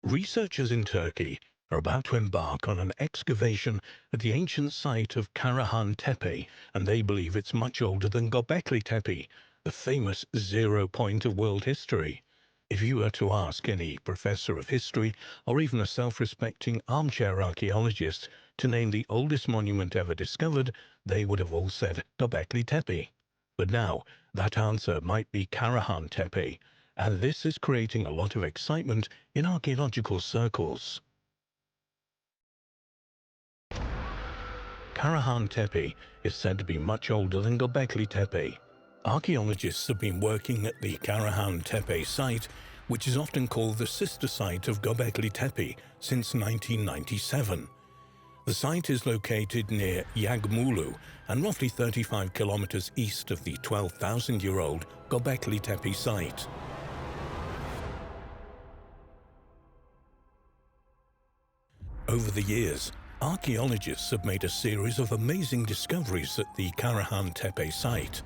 Researchers in Turkey are about to embark on an excavation at the ancient site of Karahan Tepe, and they believe it's much older than Göbekli Tepe, the famous zero point of world history. If you were to ask any professor of history or even a self-respecting armchair archaeologist to name the oldest monument ever discovered, they would have all said Göbekli Tepe. But now, that answer might be Karahan Tepe, and this is creating a lot of excitement in archaeological circles. Karahan Tepe is said to be much older than Göbekli Tepe. Archaeologists have been working at the Karahan Tepe site, which is often called the sister site of Göbekli Tepe, since 1997. The site is located near Yagmulu and roughly 35 kilometers east of the 12,000-year-old Göbekli Tepe site. Over the years, archaeologists have made a series of amazing discoveries at the Karahan Tepe site.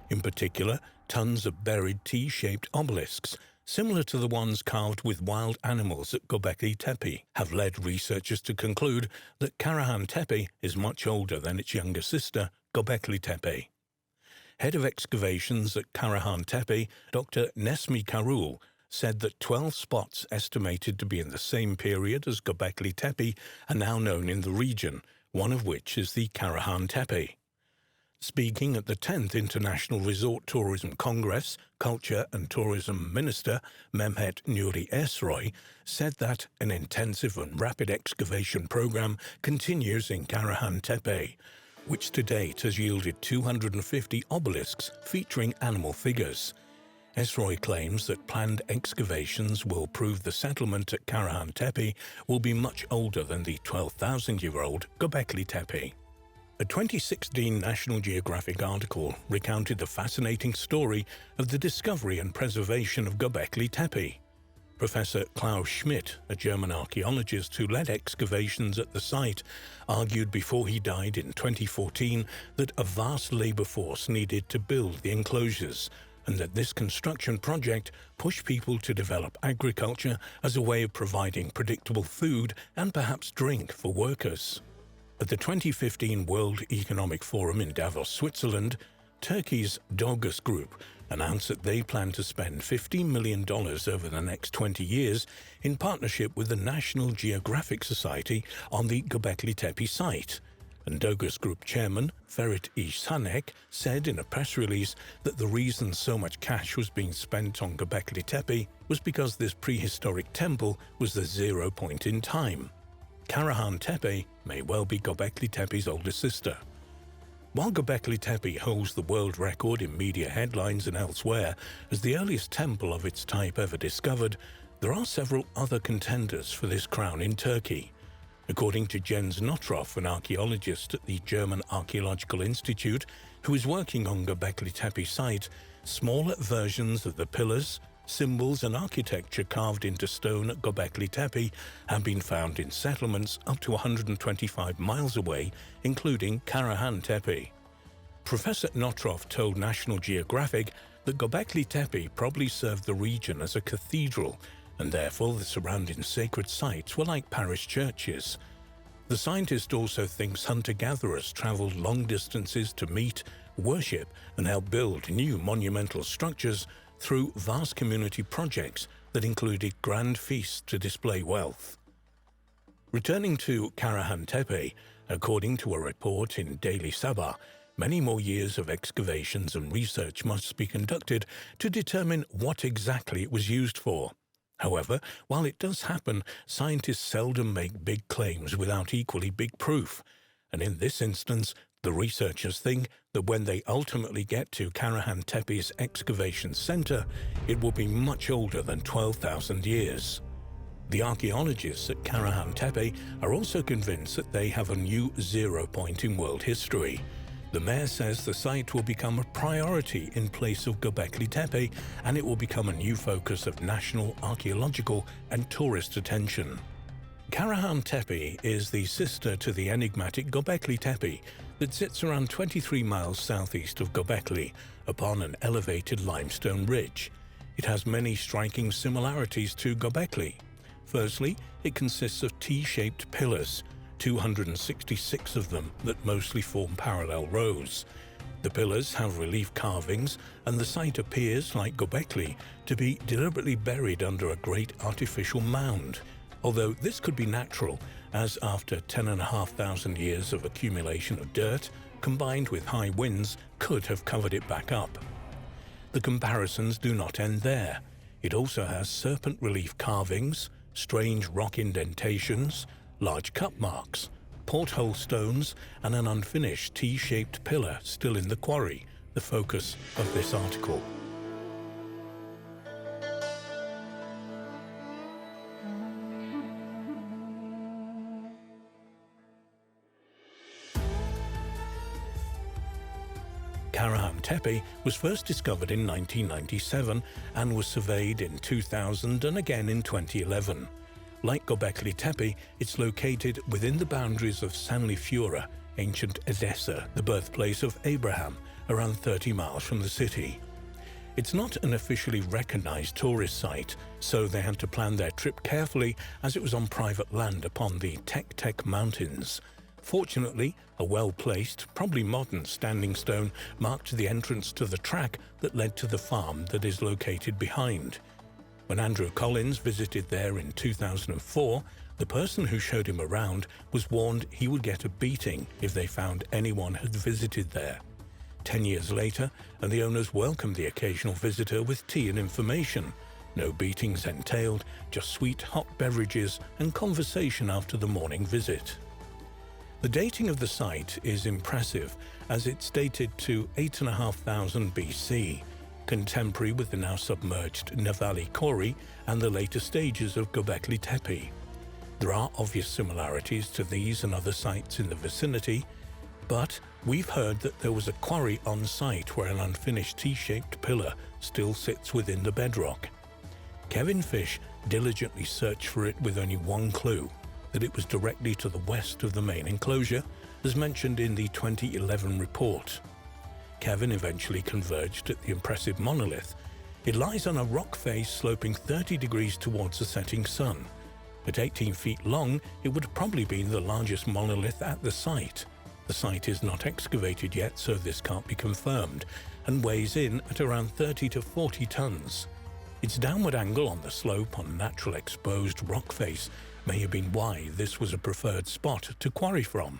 In particular, tons of buried T-shaped obelisks, similar to the ones carved with wild animals at Göbekli Tepe, have led researchers to conclude that Karahan Tepe is much older than its younger sister, Göbekli Tepe. Head of excavations at Karahan Tepe, Dr. Nesmi Karul, said that 12 spots estimated to be in the same period as Göbekli Tepe are now known in the region, one of which is the Karahan Tepe. Speaking at the 10th International Resort Tourism Congress, Culture and Tourism Minister Mehmet Nuri Esroy said that an intensive and rapid excavation program continues in Karahan Tepe, which to date has yielded 250 obelisks featuring animal figures. Esroy claims that planned excavations will prove the settlement at Karahan Tepe will be much older than the 12,000-year-old Göbekli Tepe. A 2016 National Geographic article recounted the fascinating story of the discovery and preservation of Göbekli Tepe. Professor Klaus Schmidt, a German archaeologist who led excavations at the site, argued before he died in 2014 that a vast labor force needed to build the enclosures, and that this construction project pushed people to develop agriculture as a way of providing predictable food and perhaps drink for workers. At the 2015 World Economic Forum in Davos, Switzerland, Turkey's Dogus Group announced that they plan to spend $15 million over the next 20 years in partnership with the National Geographic Society on the Göbekli Tepe site. And Dogus Group chairman Ferit İhsanek said in a press release that the reason so much cash was being spent on Göbekli Tepe was because this prehistoric temple was the zero point in time. Karahan Tepe may well be Göbekli Tepe's older sister. While Göbekli Tepe holds the world record in media headlines and elsewhere as the earliest temple of its type ever discovered, there are several other contenders for this crown in Turkey. According to Jens Nottroff, an archaeologist at the German Archaeological Institute who is working on Göbekli Tepe site, smaller versions of the pillars, symbols and architecture carved into stone at Göbekli Tepe have been found in settlements up to 125 miles away, including Karahan Tepe. Professor Nottroff told National Geographic that Göbekli Tepe probably served the region as a cathedral, and therefore the surrounding sacred sites were like parish churches. The scientist also thinks hunter-gatherers traveled long distances to meet, worship, and help build new monumental structures through vast community projects that included grand feasts to display wealth. Returning to Karahan Tepe, according to a report in Daily Sabah, many more years of excavations and research must be conducted to determine what exactly it was used for. However, while it does happen, scientists seldom make big claims without equally big proof, and in this instance, the researchers think that when they ultimately get to Karahan Tepe's excavation center, it will be much older than 12,000 years. The archaeologists at Karahan Tepe are also convinced that they have a new zero point in world history. The mayor says the site will become a priority in place of Göbekli Tepe, and it will become a new focus of national archaeological and tourist attention. Karahan Tepe is the sister to the enigmatic Göbekli Tepe that sits around 23 miles southeast of Göbekli upon an elevated limestone ridge. It has many striking similarities to Göbekli. Firstly, it consists of T-shaped pillars, 266 of them that mostly form parallel rows. The pillars have relief carvings, and the site appears, like Göbekli, to be deliberately buried under a great artificial mound, although this could be natural, as after 10,500 years of accumulation of dirt, combined with high winds, could have covered it back up. The comparisons do not end there. It also has serpent relief carvings, strange rock indentations, large cut marks, porthole stones, and an unfinished T-shaped pillar still in the quarry, the focus of this article. Karahan Tepe was first discovered in 1997 and was surveyed in 2000 and again in 2011. Like Göbekli Tepe, it's located within the boundaries of Sanliurfa, ancient Edessa, the birthplace of Abraham, around 30 miles from the city. It's not an officially recognized tourist site, so they had to plan their trip carefully as it was on private land upon the Tek Mountains. Fortunately, a well-placed, probably modern standing stone marked the entrance to the track that led to the farm that is located behind. When Andrew Collins visited there in 2004, the person who showed him around was warned he would get a beating if they found anyone had visited there. 10 years later, and the owners welcomed the occasional visitor with tea and information. No beatings entailed, just sweet hot beverages and conversation after the morning visit. The dating of the site is impressive, as it's dated to 8,500 BC, contemporary with the now submerged Navali Quarry and the later stages of Göbekli Tepe. There are obvious similarities to these and other sites in the vicinity, but we've heard that there was a quarry on site where an unfinished T-shaped pillar still sits within the bedrock. Kevin Fish diligently searched for it with only one clue, that it was directly to the west of the main enclosure, as mentioned in the 2011 report. Kevin eventually converged at the impressive monolith. It lies on a rock face sloping 30 degrees towards the setting sun. At 18 feet long, it would have probably been the largest monolith at the site. The site is not excavated yet, so this can't be confirmed, and weighs in at around 30 to 40 tons. Its downward angle on the slope on natural exposed rock face may have been why this was a preferred spot to quarry from.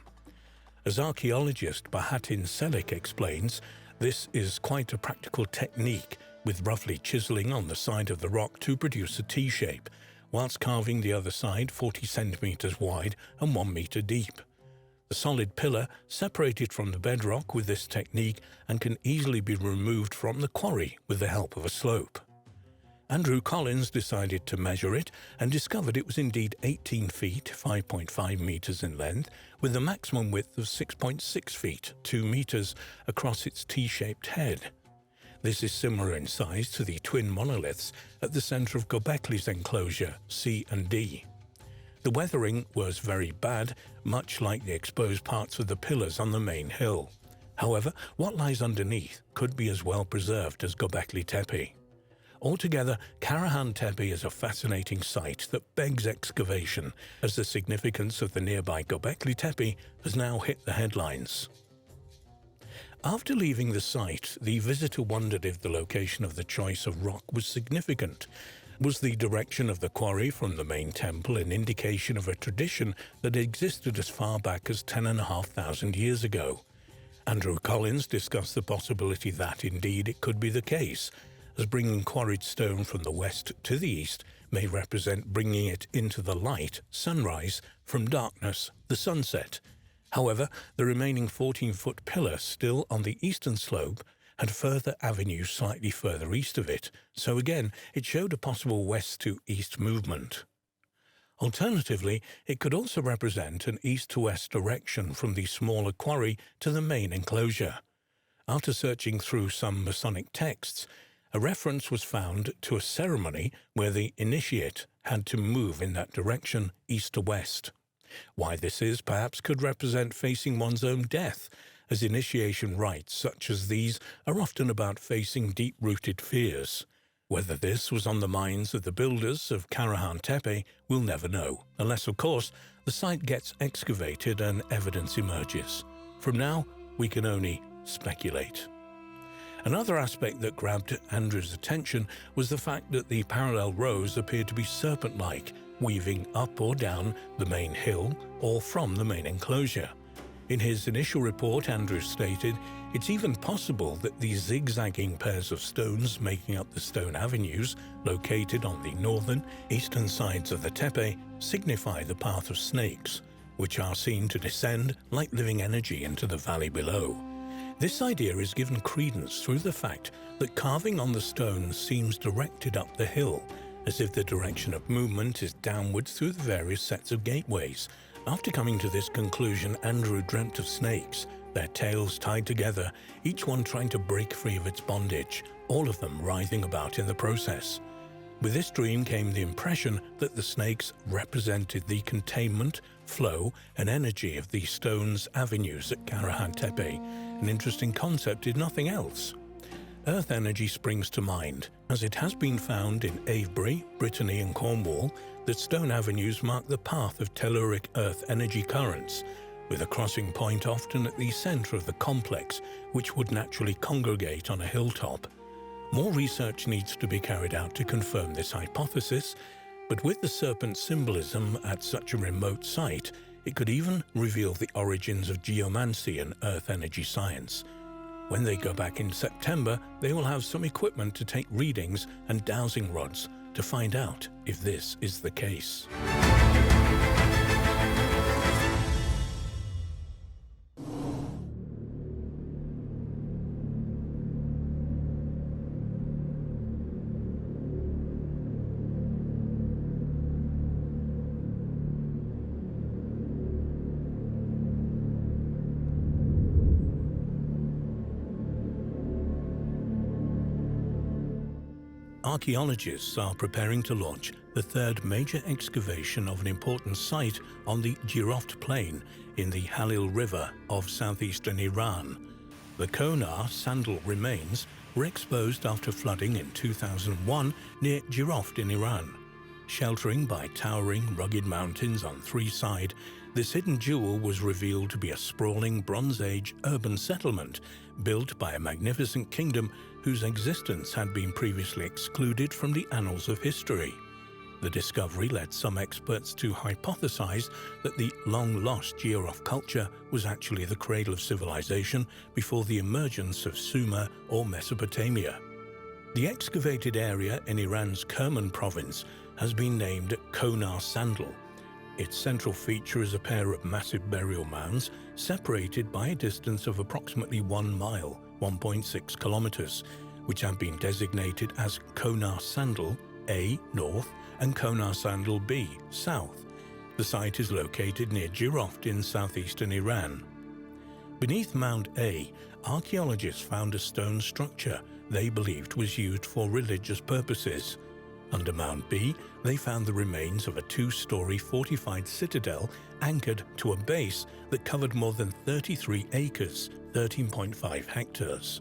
As archaeologist Bahattin Selik explains, this is quite a practical technique, with roughly chiseling on the side of the rock to produce a T-shape, whilst carving the other side 40 centimeters wide and 1 meter deep. The solid pillar separated from the bedrock with this technique and can easily be removed from the quarry with the help of a slope. Andrew Collins decided to measure it and discovered it was indeed 18 feet, 5.5 meters in length, with a maximum width of 6.6 feet, 2 meters, across its T-shaped head. This is similar in size to the twin monoliths at the center of Göbekli's enclosure, C and D. The weathering was very bad, much like the exposed parts of the pillars on the main hill. However, what lies underneath could be as well preserved as Göbekli Tepe. Altogether, Karahan Tepe is a fascinating site that begs excavation, as the significance of the nearby Göbekli Tepe has now hit the headlines. After leaving the site, the visitor wondered if the location of the choice of rock was significant. Was the direction of the quarry from the main temple an indication of a tradition that existed as far back as 10,500 years ago? Andrew Collins discussed the possibility that, indeed, it could be the case, as bringing quarried stone from the west to the east may represent bringing it into the light, sunrise, from darkness, the sunset. However, the remaining 14-foot pillar still on the eastern slope had further avenues slightly further east of it, so again it showed a possible west to east movement. Alternatively, it could also represent an east to west direction from the smaller quarry to the main enclosure. After searching through some Masonic texts, a reference was found to a ceremony where the initiate had to move in that direction, east to west. Why this is, perhaps, could represent facing one's own death, as initiation rites such as these are often about facing deep-rooted fears. Whether this was on the minds of the builders of Karahan Tepe, we'll never know, unless, of course, the site gets excavated and evidence emerges. From now, we can only speculate. Another aspect that grabbed Andrew's attention was the fact that the parallel rows appeared to be serpent-like, weaving up or down the main hill or from the main enclosure. In his initial report, Andrew stated, "It's even possible that these zigzagging pairs of stones making up the stone avenues located on the northern, eastern sides of the tepe signify the path of snakes, which are seen to descend like living energy into the valley below." This idea is given credence through the fact that carving on the stone seems directed up the hill, as if the direction of movement is downwards through the various sets of gateways. After coming to this conclusion, Andrew dreamt of snakes, their tails tied together, each one trying to break free of its bondage, all of them writhing about in the process. With this dream came the impression that the snakes represented the containment, flow, and energy of the stone's avenues at Karahan Tepe. An interesting concept, if nothing else. Earth energy springs to mind, as it has been found in Avebury, Brittany and Cornwall that stone avenues mark the path of telluric earth energy currents, with a crossing point often at the center of the complex, which would naturally congregate on a hilltop. More research needs to be carried out to confirm this hypothesis, but with the serpent symbolism at such a remote site, it could even reveal the origins of geomancy and earth energy science. When they go back in September, they will have some equipment to take readings and dowsing rods to find out if this is the case. Archaeologists are preparing to launch the third major excavation of an important site on the Jiroft Plain in the Halil River of southeastern Iran. The Konar sandal remains were exposed after flooding in 2001 near Jiroft in Iran. Sheltering by towering, rugged mountains on three sides, this hidden jewel was revealed to be a sprawling Bronze Age urban settlement built by a magnificent kingdom whose existence had been previously excluded from the annals of history. The discovery led some experts to hypothesize that the long-lost Jiroft culture was actually the cradle of civilization before the emergence of Sumer or Mesopotamia. The excavated area in Iran's Kerman province has been named Konar Sandal. Its central feature is a pair of massive burial mounds separated by a distance of approximately 1 mile, 1.6 kilometers, which have been designated as Konar Sandal A, north, and Konar Sandal B, south. The site is located near Jiroft in southeastern Iran. Beneath Mound A, archaeologists found a stone structure they believed was used for religious purposes. Under Mound B, they found the remains of a 2-story fortified citadel anchored to a base that covered more than 33 acres, 13.5 hectares.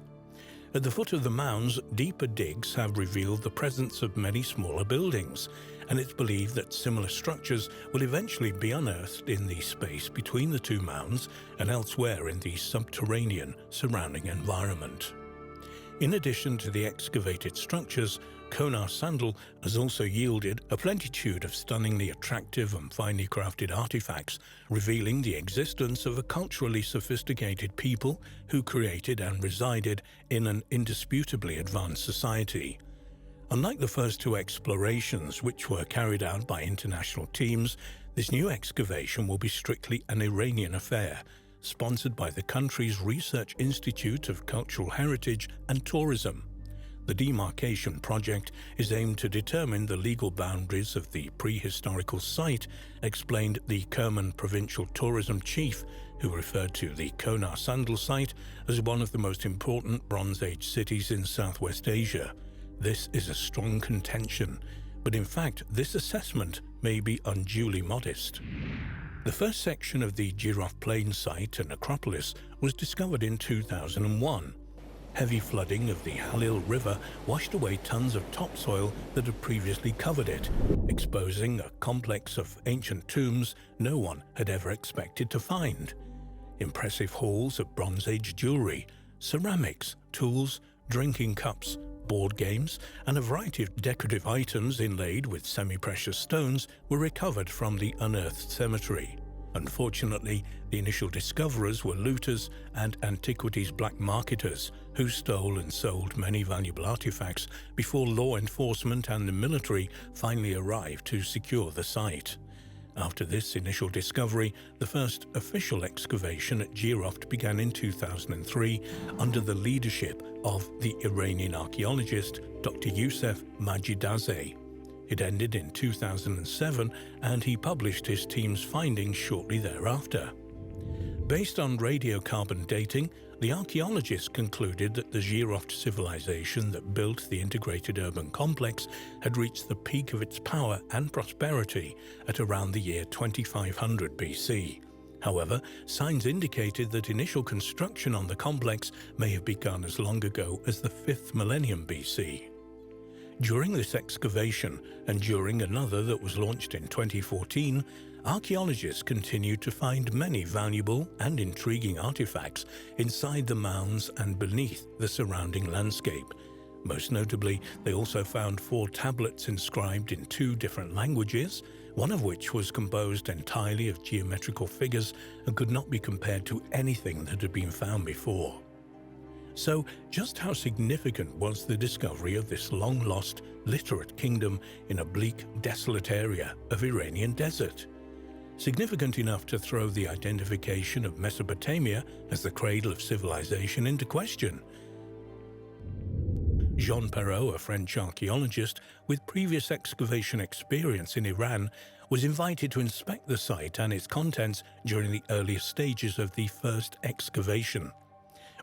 At the foot of the mounds, deeper digs have revealed the presence of many smaller buildings, and it's believed that similar structures will eventually be unearthed in the space between the two mounds and elsewhere in the subterranean surrounding environment. In addition to the excavated structures, Konar Sandal has also yielded a plenitude of stunningly attractive and finely crafted artifacts, revealing the existence of a culturally sophisticated people who created and resided in an indisputably advanced society. Unlike the first two explorations, which were carried out by international teams, this new excavation will be strictly an Iranian affair, sponsored by the country's Research Institute of Cultural Heritage and Tourism. The demarcation project is aimed to determine the legal boundaries of the prehistorical site, explained the Kerman provincial tourism chief, who referred to the Konar Sandal site as one of the most important Bronze Age cities in Southwest Asia. This is a strong contention, but in fact this assessment may be unduly modest. The first section of the Jiroft Plain site and necropolis was discovered in 2001. Heavy flooding of the Halil River washed away tons of topsoil that had previously covered it, exposing a complex of ancient tombs no one had ever expected to find. Impressive hauls of Bronze Age jewelry, ceramics, tools, drinking cups, board games, and a variety of decorative items inlaid with semi-precious stones were recovered from the unearthed cemetery. Unfortunately, the initial discoverers were looters and antiquities black marketers who stole and sold many valuable artifacts before law enforcement and the military finally arrived to secure the site. After this initial discovery, the first official excavation at Jiroft began in 2003 under the leadership of the Iranian archaeologist Dr. Youssef Majidazeh. It ended in 2007, and he published his team's findings shortly thereafter. Based on radiocarbon dating, the archaeologists concluded that the Jiroft civilization that built the integrated urban complex had reached the peak of its power and prosperity at around the year 2500 BC. However, signs indicated that initial construction on the complex may have begun as long ago as the 5th millennium BC. During this excavation, and during another that was launched in 2014, archaeologists continued to find many valuable and intriguing artifacts inside the mounds and beneath the surrounding landscape. Most notably, they also found 4 tablets inscribed in 2 different languages, one of which was composed entirely of geometrical figures and could not be compared to anything that had been found before. So, just how significant was the discovery of this long-lost, literate kingdom in a bleak, desolate area of Iranian desert? Significant enough to throw the identification of Mesopotamia as the cradle of civilization into question. Jean Perrault, a French archaeologist with previous excavation experience in Iran, was invited to inspect the site and its contents during the earliest stages of the first excavation.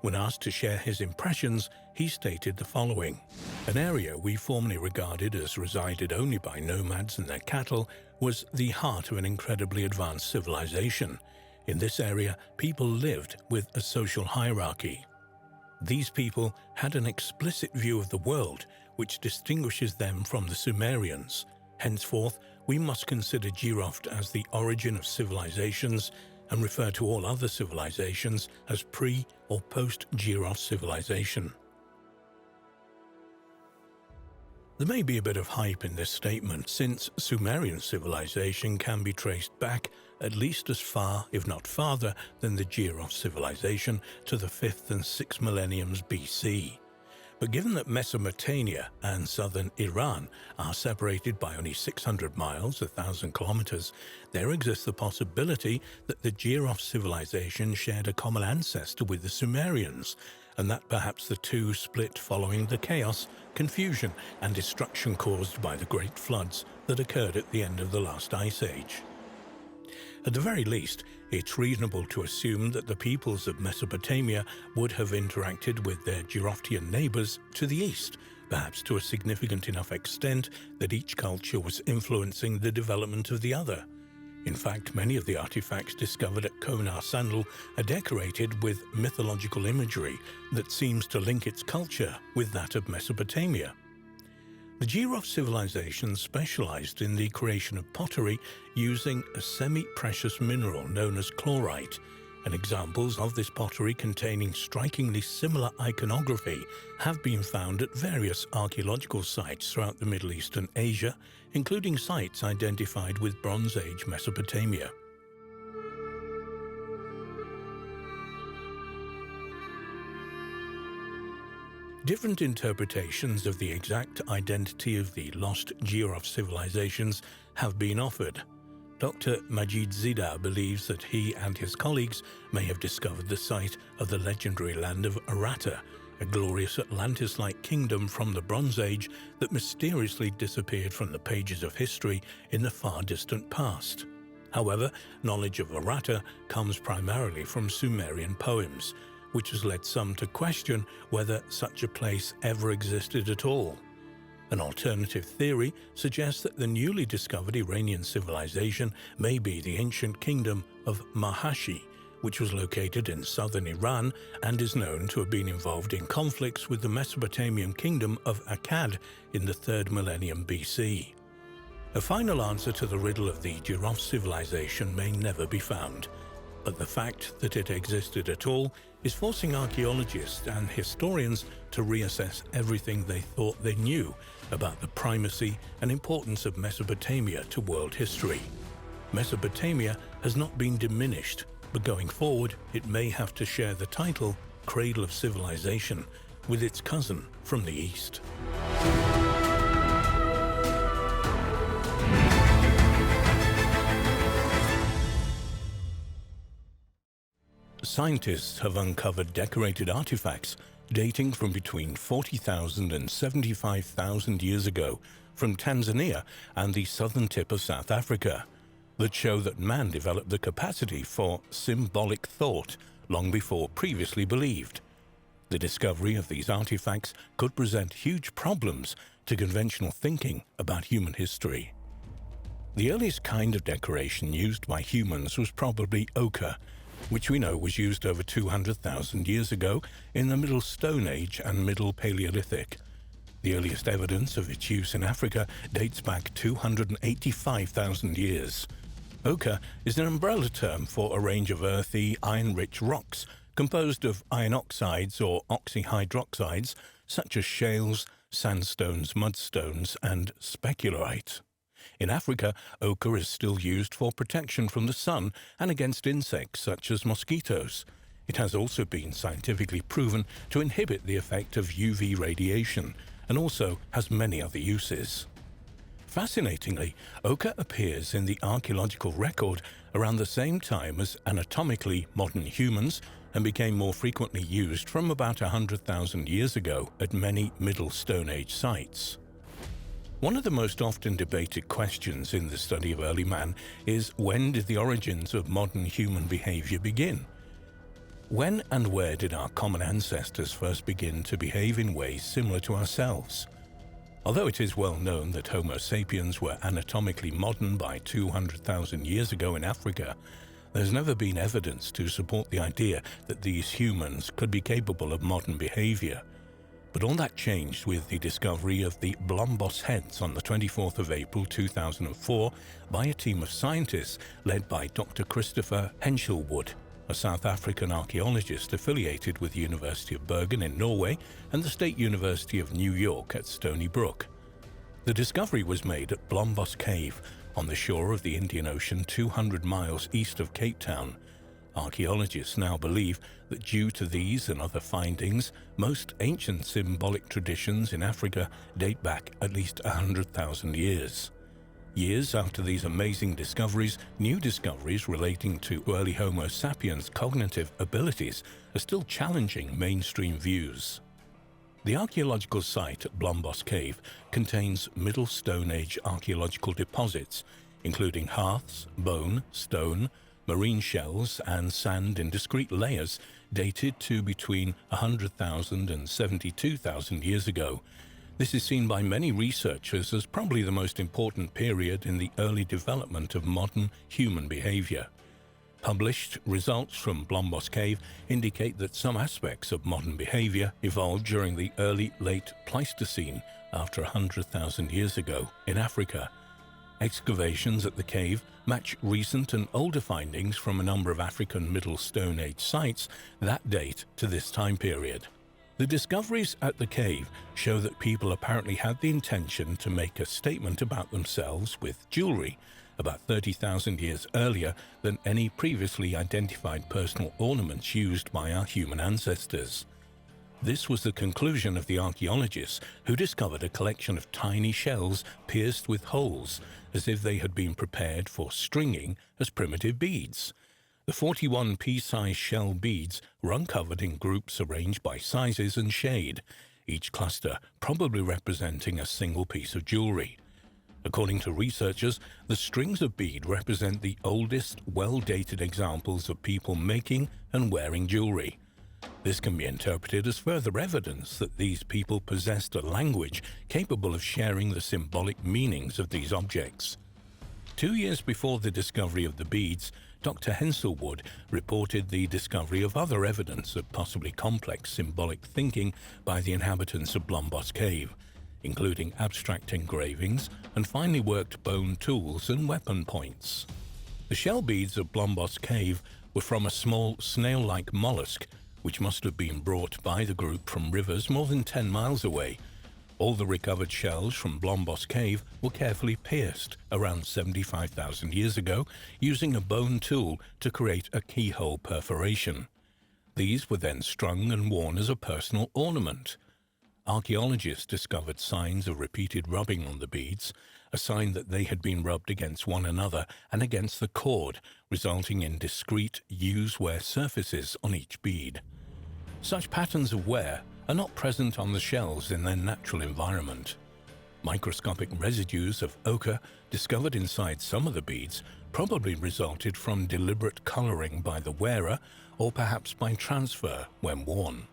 When asked to share his impressions, he stated the following: "An area we formerly regarded as resided only by nomads and their cattle was the heart of an incredibly advanced civilization. In this area, people lived with a social hierarchy. These people had an explicit view of the world, which distinguishes them from the Sumerians. Henceforth, we must consider Jiroft as the origin of civilizations and refer to all other civilizations as pre- or post-Jiroft civilization." There may be a bit of hype in this statement, since Sumerian civilization can be traced back at least as far, if not farther, than the Jiroft civilization to the 5th and 6th millenniums BC. But given that Mesopotamia and southern Iran are separated by only 600 miles, 1,000 kilometers, there exists the possibility that the Jiroft civilization shared a common ancestor with the Sumerians, and that perhaps the two split following the chaos, confusion, and destruction caused by the great floods that occurred at the end of the last ice age. At the very least, it's reasonable to assume that the peoples of Mesopotamia would have interacted with their Jiroftian neighbors to the east, perhaps to a significant enough extent that each culture was influencing the development of the other. In fact, many of the artifacts discovered at Konar Sandal are decorated with mythological imagery that seems to link its culture with that of Mesopotamia. The Jiroft civilization specialized in the creation of pottery using a semi-precious mineral known as chlorite, and examples of this pottery containing strikingly similar iconography have been found at various archaeological sites throughout the Middle East and Asia, including sites identified with Bronze Age Mesopotamia. Different interpretations of the exact identity of the lost Jiroft civilizations have been offered. Dr. Majid Zida believes that he and his colleagues may have discovered the site of the legendary land of Aratta, a glorious Atlantis-like kingdom from the Bronze Age that mysteriously disappeared from the pages of history in the far distant past. However, knowledge of Aratta comes primarily from Sumerian poems, which has led some to question whether such a place ever existed at all. An alternative theory suggests that the newly discovered Iranian civilization may be the ancient kingdom of Mahashi, which was located in southern Iran and is known to have been involved in conflicts with the Mesopotamian kingdom of Akkad in the 3rd millennium BC. A final answer to the riddle of the giraffe civilization may never be found, but the fact that it existed at all is forcing archaeologists and historians to reassess everything they thought they knew about the primacy and importance of Mesopotamia to world history. Mesopotamia has not been diminished, but going forward it may have to share the title Cradle of Civilization with its cousin from the east. Scientists have uncovered decorated artifacts dating from between 40,000 and 75,000 years ago from Tanzania and the southern tip of South Africa that show that man developed the capacity for symbolic thought long before previously believed. The discovery of these artifacts could present huge problems to conventional thinking about human history. The earliest kind of decoration used by humans was probably ochre, which we know was used over 200,000 years ago in the Middle Stone Age and Middle Paleolithic. The earliest evidence of its use in Africa dates back 285,000 years. Ochre is an umbrella term for a range of earthy, iron-rich rocks composed of iron oxides or oxyhydroxides such as shales, sandstones, mudstones, and specularite. In Africa, ochre is still used for protection from the sun and against insects such as mosquitoes. It has also been scientifically proven to inhibit the effect of UV radiation and also has many other uses. Fascinatingly, ochre appears in the archaeological record around the same time as anatomically modern humans and became more frequently used from about 100,000 years ago at many Middle Stone Age sites. One of the most often debated questions in the study of early man is, when did the origins of modern human behavior begin? When and where did our common ancestors first begin to behave in ways similar to ourselves? Although it is well known that Homo sapiens were anatomically modern by 200,000 years ago in Africa, there's never been evidence to support the idea that these humans could be capable of modern behavior. But all that changed with the discovery of the Blombos heads on the 24th of April 2004 by a team of scientists led by Dr. Christopher Henshelwood, a South African archaeologist affiliated with the University of Bergen in Norway and the State University of New York at Stony Brook. The discovery was made at Blombos Cave on the shore of the Indian Ocean 200 miles east of Cape Town. Archaeologists now believe that due to these and other findings, most ancient symbolic traditions in Africa date back at least 100,000 years. Years after these amazing discoveries, new discoveries relating to early Homo sapiens' cognitive abilities are still challenging mainstream views. The archaeological site at Blombos Cave contains Middle Stone Age archaeological deposits, including hearths, bone, stone, marine shells and sand in discrete layers dated to between 100,000 and 72,000 years ago. This is seen by many researchers as probably the most important period in the early development of modern human behavior. Published results from Blombos Cave indicate that some aspects of modern behavior evolved during the early-late Pleistocene after 100,000 years ago in Africa. Excavations at the cave match recent and older findings from a number of African Middle Stone Age sites that date to this time period. The discoveries at the cave show that people apparently had the intention to make a statement about themselves with jewelry about 30,000 years earlier than any previously identified personal ornaments used by our human ancestors. This was the conclusion of the archaeologists who discovered a collection of tiny shells pierced with holes, as if they had been prepared for stringing as primitive beads. The 41 pea-sized shell beads were uncovered in groups arranged by sizes and shade, each cluster probably representing a single piece of jewelry. According to researchers, the strings of bead represent the oldest, well-dated examples of people making and wearing jewelry. This can be interpreted as further evidence that these people possessed a language capable of sharing the symbolic meanings of these objects. 2 years before the discovery of the beads, Dr. Henselwood reported the discovery of other evidence of possibly complex symbolic thinking by the inhabitants of Blombos Cave, including abstract engravings and finely worked bone tools and weapon points. The shell beads of Blombos Cave were from a small snail-like mollusk, which must have been brought by the group from rivers more than 10 miles away. All the recovered shells from Blombos Cave were carefully pierced around 75,000 years ago using a bone tool to create a keyhole perforation. These were then strung and worn as a personal ornament. Archaeologists discovered signs of repeated rubbing on the beads, a sign that they had been rubbed against one another and against the cord, resulting in discrete use-wear surfaces on each bead. Such patterns of wear are not present on the shells in their natural environment. Microscopic residues of ochre discovered inside some of the beads probably resulted from deliberate coloring by the wearer or perhaps by transfer when worn.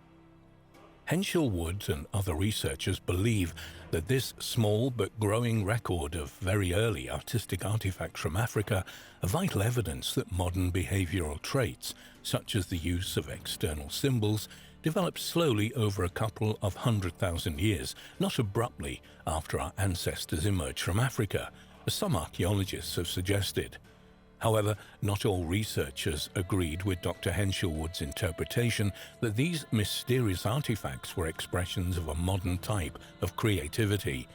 Henselwood and other researchers believe that this small but growing record of very early artistic artifacts from Africa are vital evidence that modern behavioral traits, such as the use of external symbols, developed slowly over a couple of 100,000 years, not abruptly after our ancestors emerged from Africa, as some archaeologists have suggested. However, not all researchers agreed with Dr. Henselwood's interpretation that these mysterious artifacts were expressions of a modern type of creativity.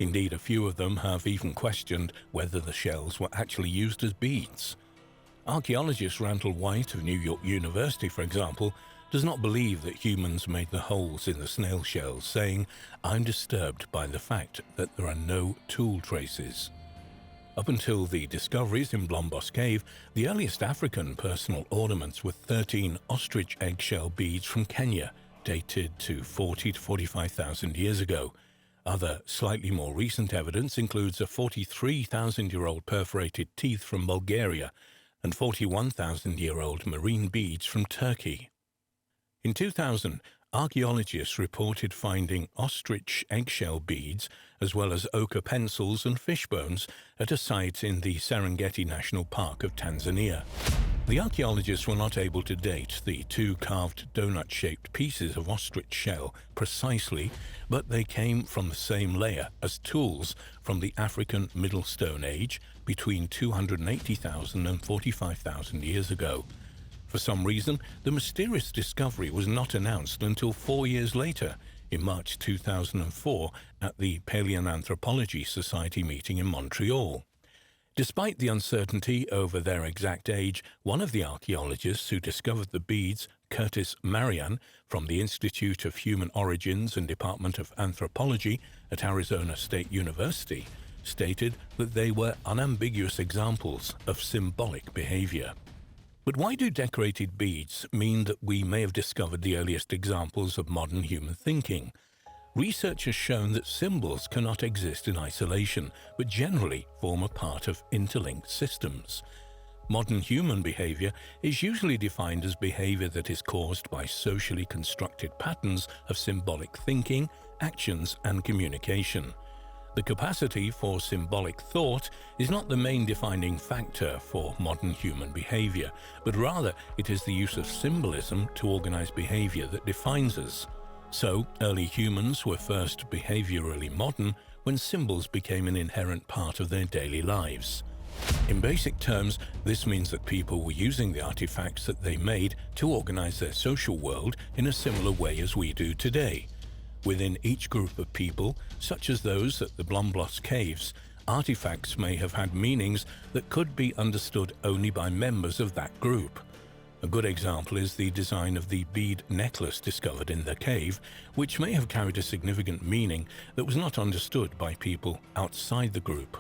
Indeed, a few of them have even questioned whether the shells were actually used as beads. Archaeologist Randall White of New York University, for example, does not believe that humans made the holes in the snail shells, saying, "I'm disturbed by the fact that there are no tool traces." Up until the discoveries in Blombos Cave, the earliest African personal ornaments were 13 ostrich eggshell beads from Kenya, dated to 40 to 45,000 years ago. Other, slightly more recent evidence includes a 43,000-year-old perforated teeth from Bulgaria and 41,000-year-old marine beads from Turkey. In 2000, archaeologists reported finding ostrich eggshell beads as well as ochre pencils and fish bones at a site in the Serengeti National Park of Tanzania. The archaeologists were not able to date the two carved donut-shaped pieces of ostrich shell precisely, but they came from the same layer as tools from the African Middle Stone Age between 280,000 and 45,000 years ago. For some reason, the mysterious discovery was not announced until 4 years later, in March 2004, at the Paleoanthropology Society meeting in Montreal. Despite the uncertainty over their exact age, one of the archaeologists who discovered the beads, Curtis Marian, from the Institute of Human Origins and Department of Anthropology at Arizona State University, stated that they were unambiguous examples of symbolic behavior. But why do decorated beads mean that we may have discovered the earliest examples of modern human thinking? Research has shown that symbols cannot exist in isolation, but generally form a part of interlinked systems. Modern human behavior is usually defined as behavior that is caused by socially constructed patterns of symbolic thinking, actions, and communication. The capacity for symbolic thought is not the main defining factor for modern human behavior, but rather it is the use of symbolism to organize behavior that defines us. So, early humans were first behaviorally modern when symbols became an inherent part of their daily lives. In basic terms, this means that people were using the artifacts that they made to organize their social world in a similar way as we do today. Within each group of people, such as those at the Blombos Caves, artifacts may have had meanings that could be understood only by members of that group. A good example is the design of the bead necklace discovered in the cave, which may have carried a significant meaning that was not understood by people outside the group.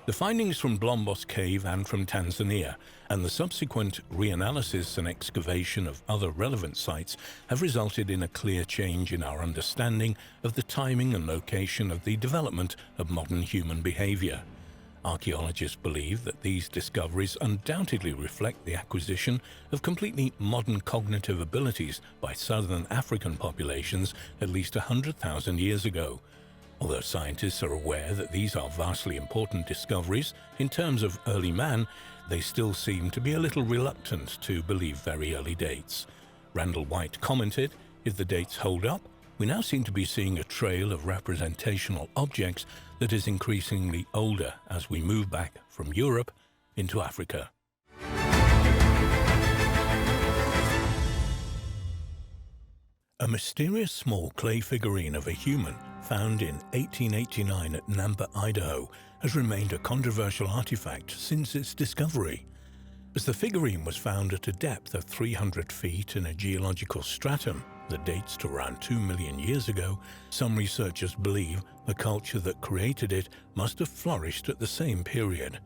The findings from Blombos Cave and from Tanzania, and the subsequent reanalysis and excavation of other relevant sites have resulted in a clear change in our understanding of the timing and location of the development of modern human behavior. Archaeologists believe that these discoveries undoubtedly reflect the acquisition of completely modern cognitive abilities by southern African populations at least 100,000 years ago. Although scientists are aware that these are vastly important discoveries in terms of early man, they still seem to be a little reluctant to believe very early dates. Randall White commented, "If the dates hold up, we now seem to be seeing a trail of representational objects that is increasingly older as we move back from Europe into Africa." A mysterious small clay figurine of a human found in 1889 at Nampa, Idaho, has remained a controversial artifact since its discovery. As the figurine was found at a depth of 300 feet in a geological stratum that dates to around 2 million years ago, some researchers believe the culture that created it must have flourished at the same period.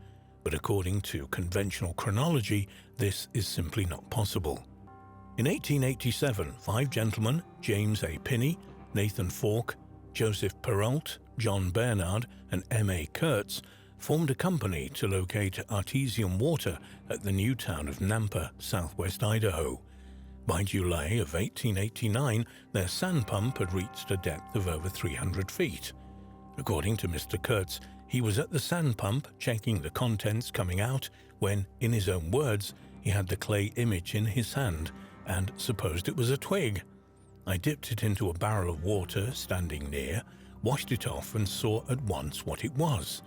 But according to conventional chronology, this is simply not possible. In 1887, 5 gentlemen, James A. Pinney, Nathan Falk, Joseph Perrault, John Bernard, and M.A. Kurtz, formed a company to locate artesian water at the new town of Nampa, southwest Idaho. By July of 1889, their sand pump had reached a depth of over 300 feet. According to Mr. Kurtz, he was at the sand pump checking the contents coming out when, in his own words, he had the clay image in his hand and supposed it was a twig. "I dipped it into a barrel of water standing near, washed it off and saw at once what it was.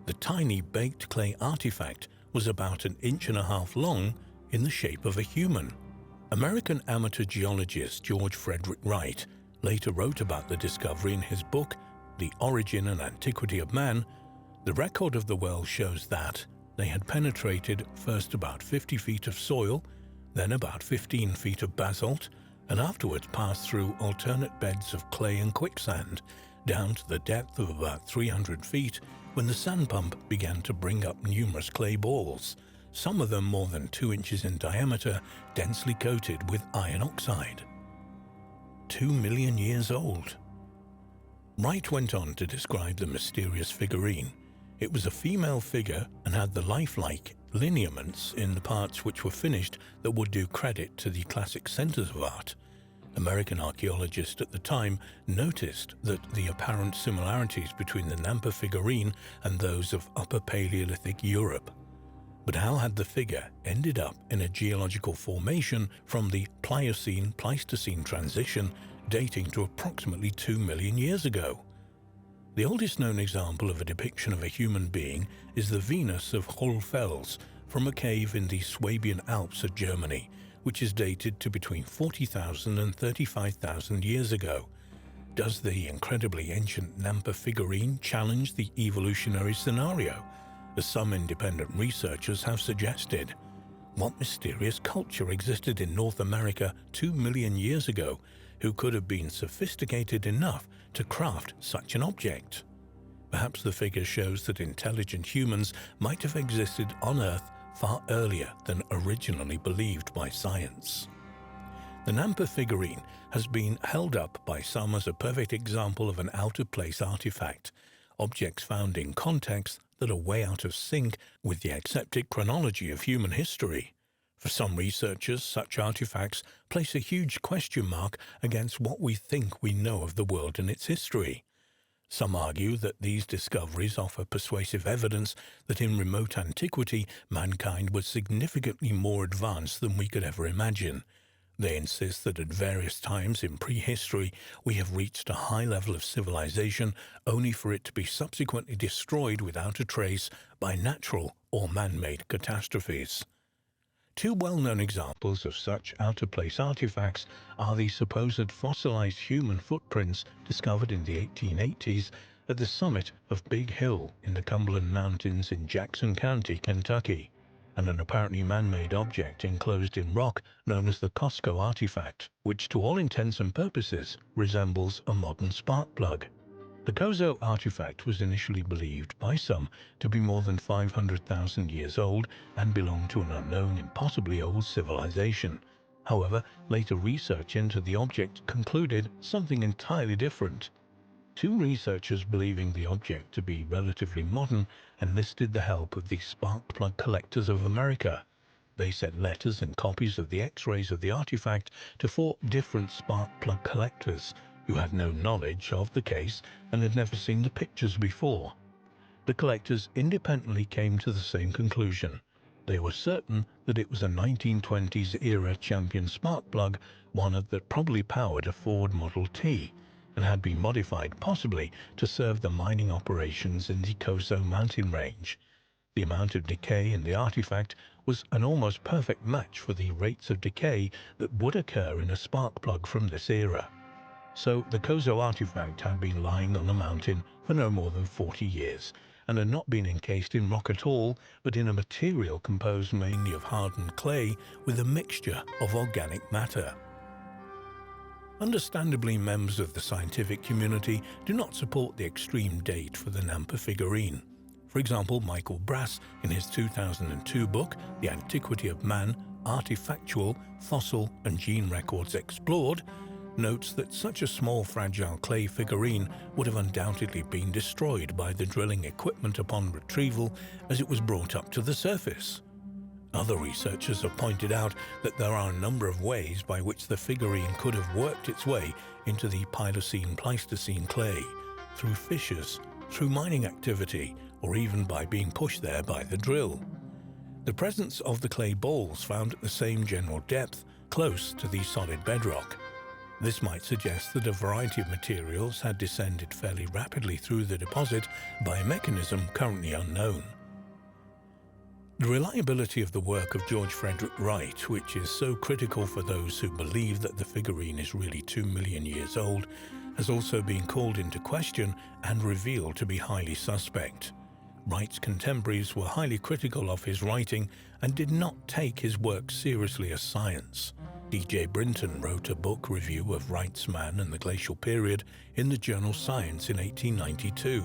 The tiny baked clay artifact was about 1.5 inches long in the shape of a human." American amateur geologist George Frederick Wright later wrote about the discovery in his book, The Origin and Antiquity of Man. The record of the well shows that they had penetrated first about 50 feet of soil, then about 15 feet of basalt, and afterwards passed through alternate beds of clay and quicksand, down to the depth of about 300 feet when the sand pump began to bring up numerous clay balls, some of them more than 2 inches in diameter, densely coated with iron oxide. 2 million years old. Wright went on to describe the mysterious figurine. It was a female figure and had the lifelike lineaments in the parts which were finished that would do credit to the classic centers of art. American archaeologists at the time noticed that the apparent similarities between the Nampa figurine and those of Upper Paleolithic Europe. But how had the figure ended up in a geological formation from the Pliocene-Pleistocene transition dating to approximately 2 million years ago? The oldest known example of a depiction of a human being is the Venus of Hohlfels from a cave in the Swabian Alps of Germany, which is dated to between 40,000 and 35,000 years ago. Does the incredibly ancient Nampa figurine challenge the evolutionary scenario, as some independent researchers have suggested? What mysterious culture existed in North America 2 million years ago who could have been sophisticated enough to craft such an object? Perhaps the figure shows that intelligent humans might have existed on Earth far earlier than originally believed by science. The Nampa figurine has been held up by some as a perfect example of an out-of-place artifact, objects found in contexts that are way out of sync with the accepted chronology of human history. For some researchers, such artifacts place a huge question mark against what we think we know of the world and its history. Some argue that these discoveries offer persuasive evidence that in remote antiquity mankind was significantly more advanced than we could ever imagine. They insist that at various times in prehistory we have reached a high level of civilization only for it to be subsequently destroyed without a trace by natural or man-made catastrophes. Two well-known examples of such out-of-place artifacts are the supposed fossilized human footprints discovered in the 1880s at the summit of Big Hill in the Cumberland Mountains in Jackson County, Kentucky, and an apparently man-made object enclosed in rock known as the Costco artifact, which to all intents and purposes resembles a modern spark plug. The Kozo artifact was initially believed by some to be more than 500,000 years old and belong to an unknown, impossibly old civilization. However, later research into the object concluded something entirely different. Two researchers believing the object to be relatively modern enlisted the help of the Spark Plug Collectors of America. They sent letters and copies of the X-rays of the artifact to 4 different spark plug collectors, who had no knowledge of the case and had never seen the pictures before. The collectors independently came to the same conclusion. They were certain that it was a 1920s-era Champion spark plug, one that probably powered a Ford Model T, and had been modified possibly to serve the mining operations in the Coso mountain range. The amount of decay in the artifact was an almost perfect match for the rates of decay that would occur in a spark plug from this era. So the Coso artifact had been lying on the mountain for no more than 40 years, and had not been encased in rock at all, but in a material composed mainly of hardened clay with a mixture of organic matter. Understandably, members of the scientific community do not support the extreme date for the Nampa figurine. For example, Michael Brass, in his 2002 book, The Antiquity of Man, Artifactual, Fossil and Gene Records Explored, notes that such a small fragile clay figurine would have undoubtedly been destroyed by the drilling equipment upon retrieval as it was brought up to the surface. Other researchers have pointed out that there are a number of ways by which the figurine could have worked its way into the Pliocene-Pleistocene clay, through fissures, through mining activity, or even by being pushed there by the drill. The presence of the clay balls found at the same general depth, close to the solid bedrock. This might suggest that a variety of materials had descended fairly rapidly through the deposit by a mechanism currently unknown. The reliability of the work of George Frederick Wright, which is so critical for those who believe that the figurine is really 2 million years old, has also been called into question and revealed to be highly suspect. Wright's contemporaries were highly critical of his writing and did not take his work seriously as science. D.J. Brinton wrote a book review of Wright's Man and the Glacial Period in the journal Science in 1892.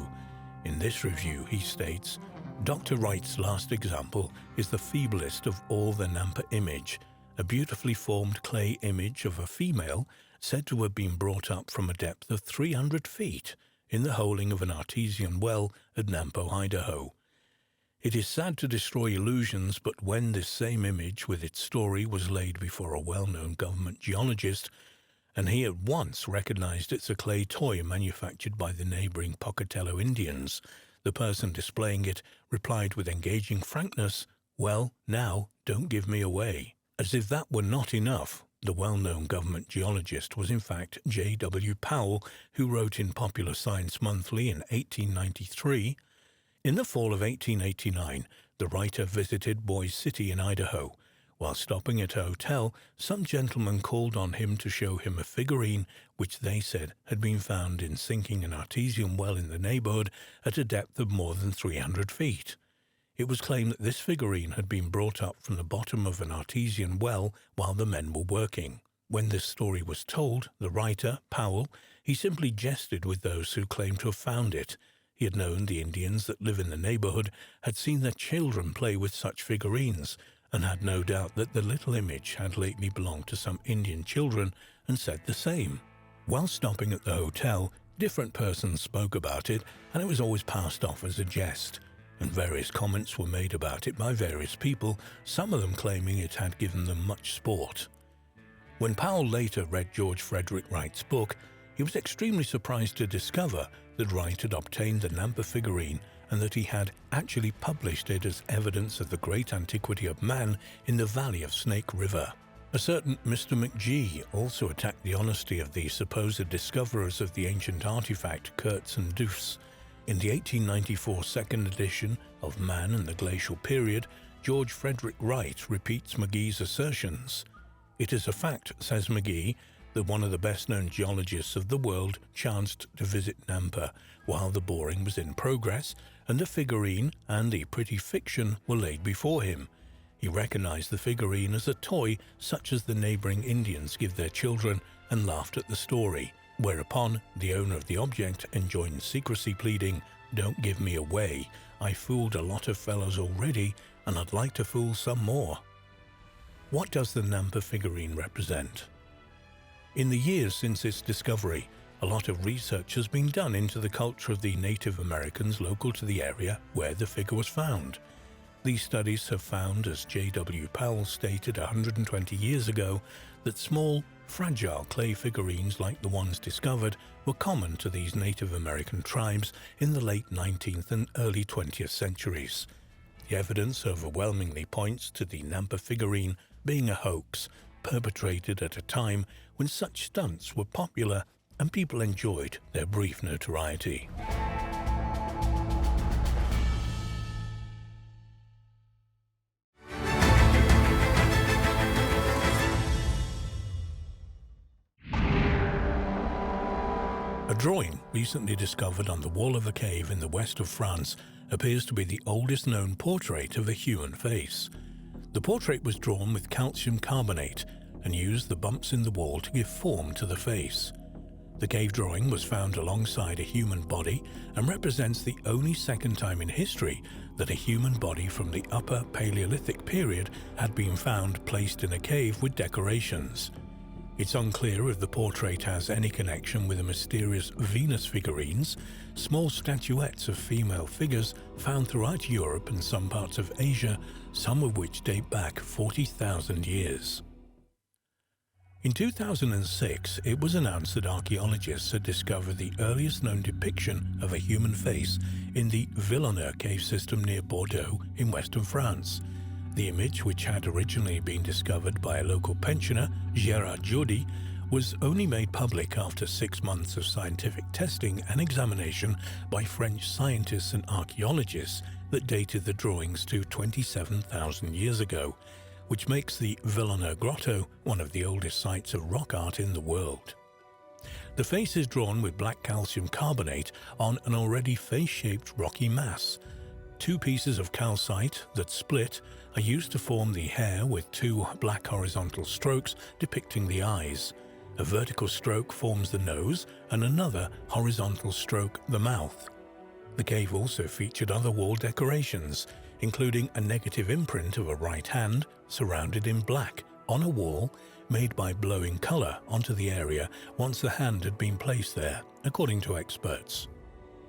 In this review, he states, Dr. Wright's last example is the feeblest of all the Nampa image, a beautifully formed clay image of a female said to have been brought up from a depth of 300 feet in the holing of an artesian well at Nampo, Idaho. It is sad to destroy illusions, but when this same image with its story was laid before a well-known government geologist, and he at once recognized it's a clay toy manufactured by the neighboring Pocatello Indians, the person displaying it replied with engaging frankness, "Well, now, don't give me away." As if that were not enough, the well-known government geologist was in fact J.W. Powell, who wrote in Popular Science Monthly in 1893, "In the fall of 1889, the writer visited Boise City in Idaho. While stopping at a hotel, some gentlemen called on him to show him a figurine which they said had been found in sinking an artesian well in the neighborhood at a depth of more than 300 feet. It was claimed that this figurine had been brought up from the bottom of an artesian well while the men were working. When this story was told, the writer, Powell, he simply jested with those who claimed to have found it. He had known the Indians that live in the neighborhood had seen their children play with such figurines, and had no doubt that the little image had lately belonged to some Indian children, and said the same. While stopping at the hotel, different persons spoke about it, and it was always passed off as a jest, and various comments were made about it by various people, some of them claiming it had given them much sport. When Powell later read George Frederick Wright's book, he was extremely surprised to discover that Wright had obtained the Nampa figurine and that he had actually published it as evidence of the great antiquity of man in the valley of Snake River. A certain Mr. McGee also attacked the honesty of the supposed discoverers of the ancient artifact, Kurtz and Doofs. In the 1894 second edition of Man and the Glacial Period, George Frederick Wright repeats McGee's assertions. "It is a fact," says McGee, that one of the best-known geologists of the world chanced to visit Nampa while the boring was in progress, and the figurine and the pretty fiction were laid before him. He recognized the figurine as a toy such as the neighboring Indians give their children and laughed at the story, whereupon the owner of the object enjoined secrecy, pleading, "Don't give me away. I fooled a lot of fellows already, and I'd like to fool some more." What does the Nampa figurine represent? In the years since its discovery, a lot of research has been done into the culture of the Native Americans local to the area where the figure was found. These studies have found, as J.W. Powell stated 120 years ago, that small, Fragile clay figurines like the ones discovered were common to these Native American tribes in the late 19th and early 20th centuries. The evidence overwhelmingly points to the Nampa figurine being a hoax, perpetrated at a time when such stunts were popular and people enjoyed their brief notoriety. A drawing recently discovered on the wall of a cave in the west of France appears to be the oldest known portrait of a human face. The portrait was drawn with calcium carbonate and used the bumps in the wall to give form to the face. The cave drawing was found alongside a human body and represents the only second time in history that a human body from the Upper Paleolithic period had been found placed in a cave with decorations. It's unclear if the portrait has any connection with the mysterious Venus figurines, small statuettes of female figures found throughout Europe and some parts of Asia, some of which date back 40,000 years. In 2006, it was announced that archaeologists had discovered the earliest known depiction of a human face in the Villeneuve cave system near Bordeaux in western France. The image, which had originally been discovered by a local pensioner, Gérard Jody, was only made public after 6 months of scientific testing and examination by French scientists and archaeologists that dated the drawings to 27,000 years ago, which makes the Villeneuve Grotto one of the oldest sites of rock art in the world. The face is drawn with black calcium carbonate on an already face-shaped rocky mass. 2 pieces of calcite that split are used to form the hair, with 2 black horizontal strokes depicting the eyes. A vertical stroke forms the nose and another horizontal stroke the mouth. The cave also featured other wall decorations, including a negative imprint of a right hand surrounded in black on a wall made by blowing color onto the area once the hand had been placed there, according to experts.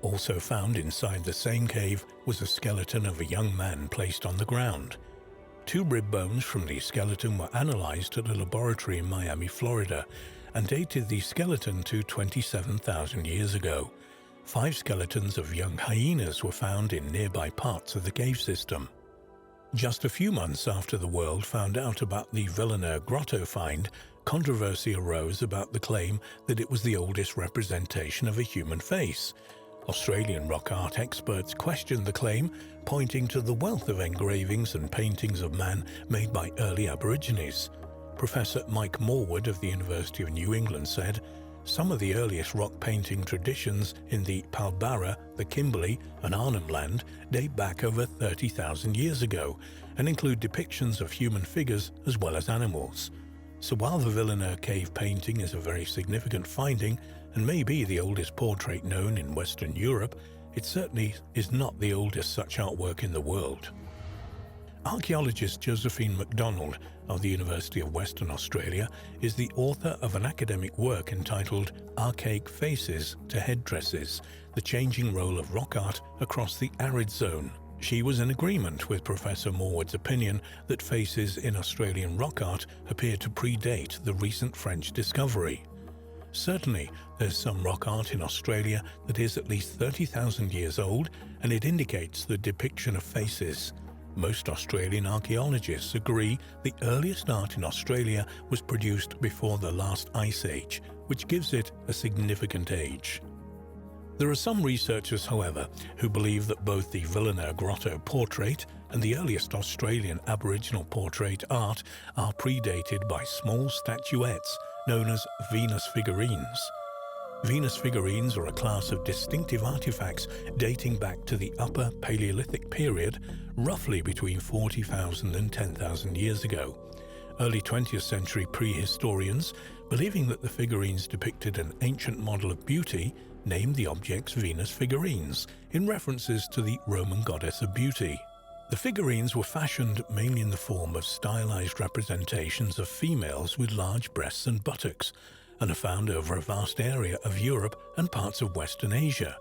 Also found inside the same cave was a skeleton of a young man placed on the ground. 2 rib bones from the skeleton were analyzed at a laboratory in Miami, Florida, and dated the skeleton to 27,000 years ago. 5 skeletons of young hyenas were found in nearby parts of the cave system. Just a few months after the world found out about the Villeneuve Grotto find, controversy arose about the claim that it was the oldest representation of a human face. Australian rock art experts questioned the claim, pointing to the wealth of engravings and paintings of man made by early Aborigines. Professor Mike Morwood of the University of New England said, "Some of the earliest rock painting traditions in the Palbara, the Kimberley, and Arnhem Land date back over 30,000 years ago and include depictions of human figures as well as animals. So while the Villeneuve cave painting is a very significant finding and may be the oldest portrait known in Western Europe, it certainly is not the oldest such artwork in the world." Archaeologist Josephine MacDonald of the University of Western Australia is the author of an academic work entitled Archaic Faces to Headdresses: The Changing Role of Rock Art Across the Arid Zone. She was in agreement with Professor Morwood's opinion that faces in Australian rock art appear to predate the recent French discovery. Certainly, there's some rock art in Australia that is at least 30,000 years old, and it indicates the depiction of faces. Most Australian archaeologists agree the earliest art in Australia was produced before the last ice age, which gives it a significant age. There are some researchers, however, who believe that both the Villeneuve Grotto portrait and the earliest Australian Aboriginal portrait art are predated by small statuettes known as Venus figurines. Venus figurines are a class of distinctive artifacts dating back to the Upper Paleolithic period, roughly between 40,000 and 10,000 years ago. Early 20th century prehistorians, believing that the figurines depicted an ancient model of beauty, named the objects Venus figurines, in references to the Roman goddess of beauty. The figurines were fashioned mainly in the form of stylized representations of females with large breasts and buttocks, and are found over a vast area of Europe and parts of Western Asia.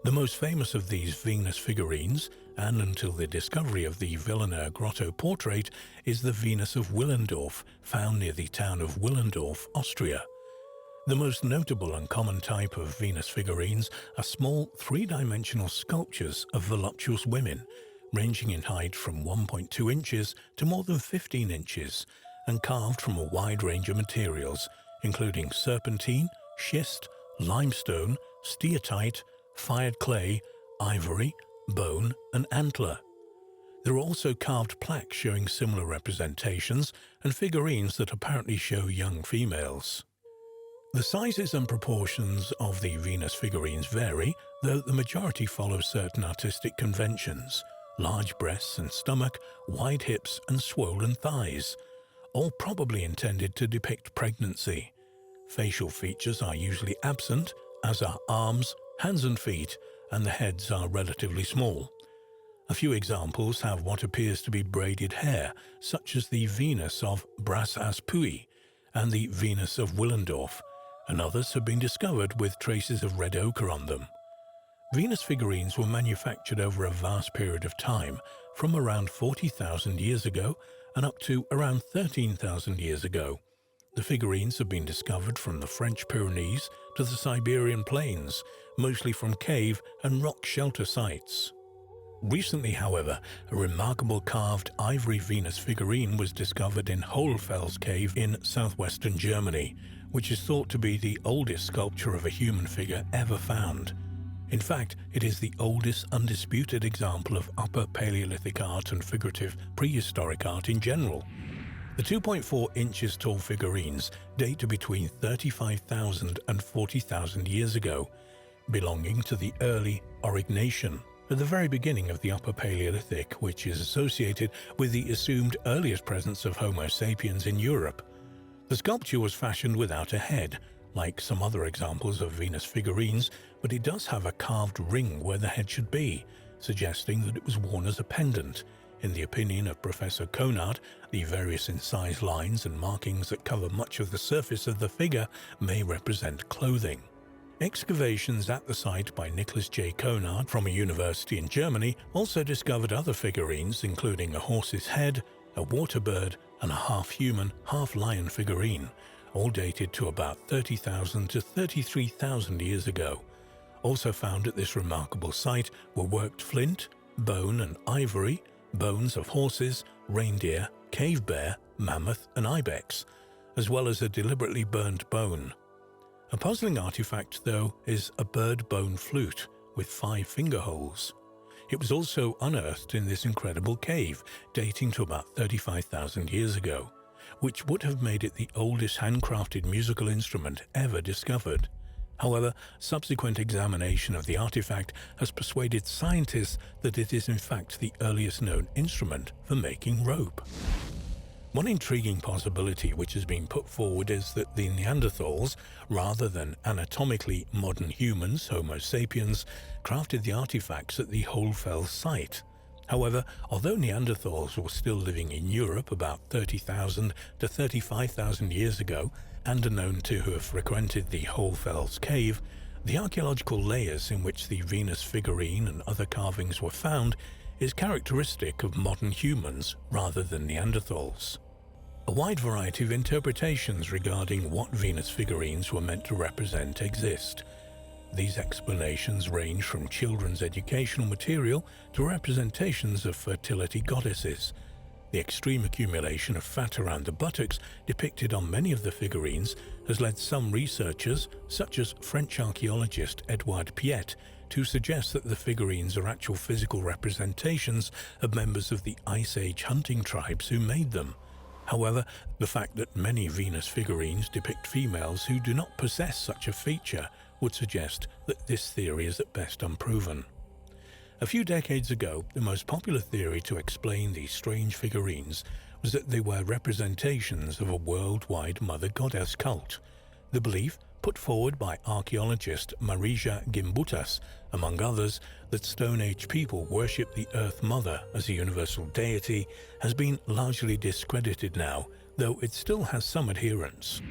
The most famous of these Venus figurines, and until the discovery of the Villeneuve Grotto portrait, is the Venus of Willendorf, found near the town of Willendorf, Austria. The most notable and common type of Venus figurines are small three-dimensional sculptures of voluptuous women, ranging in height from 1.2 inches to more than 15 inches, and carved from a wide range of materials, including serpentine, schist, limestone, steatite, fired clay, ivory, bone, and antler. There are also carved plaques showing similar representations and figurines that apparently show young females. The sizes and proportions of the Venus figurines vary, though the majority follow certain artistic conventions: large breasts and stomach, wide hips and swollen thighs, all probably intended to depict pregnancy. Facial features are usually absent, as are arms, hands and feet, and the heads are relatively small. A few examples have what appears to be braided hair, such as the Venus of Bras-as-Puy and the Venus of Willendorf, and others have been discovered with traces of red ochre on them. Venus figurines were manufactured over a vast period of time, from around 40,000 years ago and up to around 13,000 years ago. The figurines have been discovered from the French Pyrenees to the Siberian plains, mostly from cave and rock shelter sites. Recently, however, a remarkable carved ivory Venus figurine was discovered in Hohlfels cave in southwestern Germany, which is thought to be the oldest sculpture of a human figure ever found. In fact, it is the oldest undisputed example of Upper Paleolithic art and figurative prehistoric art in general. The 2.4 inches tall figurines date to between 35,000 and 40,000 years ago, belonging to the early Aurignacian, at the very beginning of the Upper Paleolithic, which is associated with the assumed earliest presence of Homo sapiens in Europe. The sculpture was fashioned without a head, like some other examples of Venus figurines, but it does have a carved ring where the head should be, suggesting that it was worn as a pendant. In the opinion of Professor Conard, the various incised lines and markings that cover much of the surface of the figure may represent clothing. Excavations at the site by Nicholas J. Conard from a university in Germany also discovered other figurines, including a horse's head, a water bird, and a half-human, half-lion figurine, all dated to about 30,000 to 33,000 years ago. Also found at this remarkable site were worked flint, bone and ivory, bones of horses, reindeer, cave bear, mammoth and ibex, as well as a deliberately burned bone. A puzzling artifact, though, is a bird bone flute with 5 finger holes. It was also unearthed in this incredible cave, dating to about 35,000 years ago, which would have made it the oldest handcrafted musical instrument ever discovered. However, subsequent examination of the artifact has persuaded scientists that it is in fact the earliest known instrument for making rope. One intriguing possibility which has been put forward is that the Neanderthals, rather than anatomically modern humans, Homo sapiens, crafted the artifacts at the Hohlfels site. However, although Neanderthals were still living in Europe about 30,000 to 35,000 years ago and are known to have frequented the Hohlfels cave, the archaeological layers in which the Venus figurine and other carvings were found is characteristic of modern humans rather than Neanderthals. A wide variety of interpretations regarding what Venus figurines were meant to represent exist. These explanations range from children's educational material to representations of fertility goddesses. The extreme accumulation of fat around the buttocks depicted on many of the figurines has led some researchers, such as French archaeologist Edouard Piet, to suggest that the figurines are actual physical representations of members of the Ice Age hunting tribes who made them. However, the fact that many Venus figurines depict females who do not possess such a feature would suggest that this theory is at best unproven. A few decades ago, the most popular theory to explain these strange figurines was that they were representations of a worldwide mother goddess cult. The belief, put forward by archaeologist Marija Gimbutas, among others, that Stone Age people worship the Earth Mother as a universal deity, has been largely discredited now, though it still has some adherents.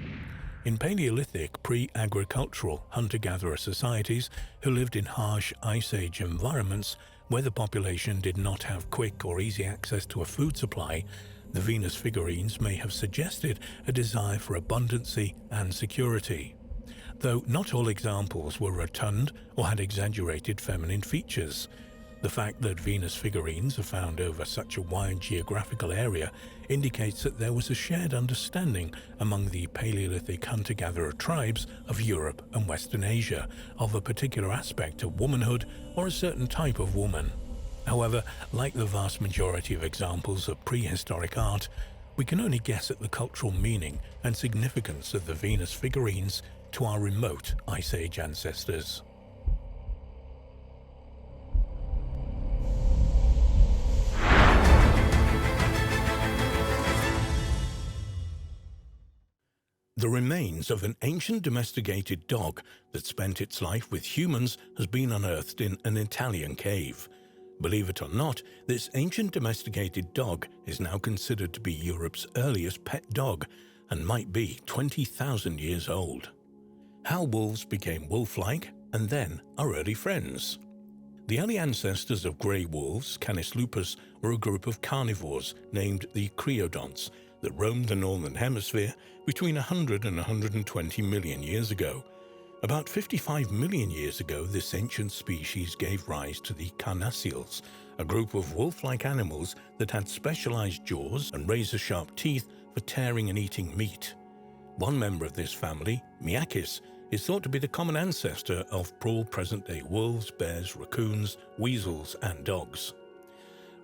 In Paleolithic, pre-agricultural hunter-gatherer societies who lived in harsh Ice Age environments where the population did not have quick or easy access to a food supply, the Venus figurines may have suggested a desire for abundancy and security. Though not all examples were rotund or had exaggerated feminine features. The fact that Venus figurines are found over such a wide geographical area indicates that there was a shared understanding among the Paleolithic hunter-gatherer tribes of Europe and Western Asia of a particular aspect of womanhood or a certain type of woman. However, like the vast majority of examples of prehistoric art, we can only guess at the cultural meaning and significance of the Venus figurines to our remote Ice Age ancestors. The remains of an ancient domesticated dog that spent its life with humans has been unearthed in an Italian cave. Believe it or not, this ancient domesticated dog is now considered to be Europe's earliest pet dog and might be 20,000 years old. How wolves became wolf-like and then are early friends. The early ancestors of grey wolves, Canis lupus, were a group of carnivores named the creodonts that roamed the northern hemisphere between 100 and 120 million years ago. About 55 million years ago, this ancient species gave rise to the carnassials, a group of wolf-like animals that had specialized jaws and razor-sharp teeth for tearing and eating meat. One member of this family, Miakis, is thought to be the common ancestor of all present-day wolves, bears, raccoons, weasels, and dogs.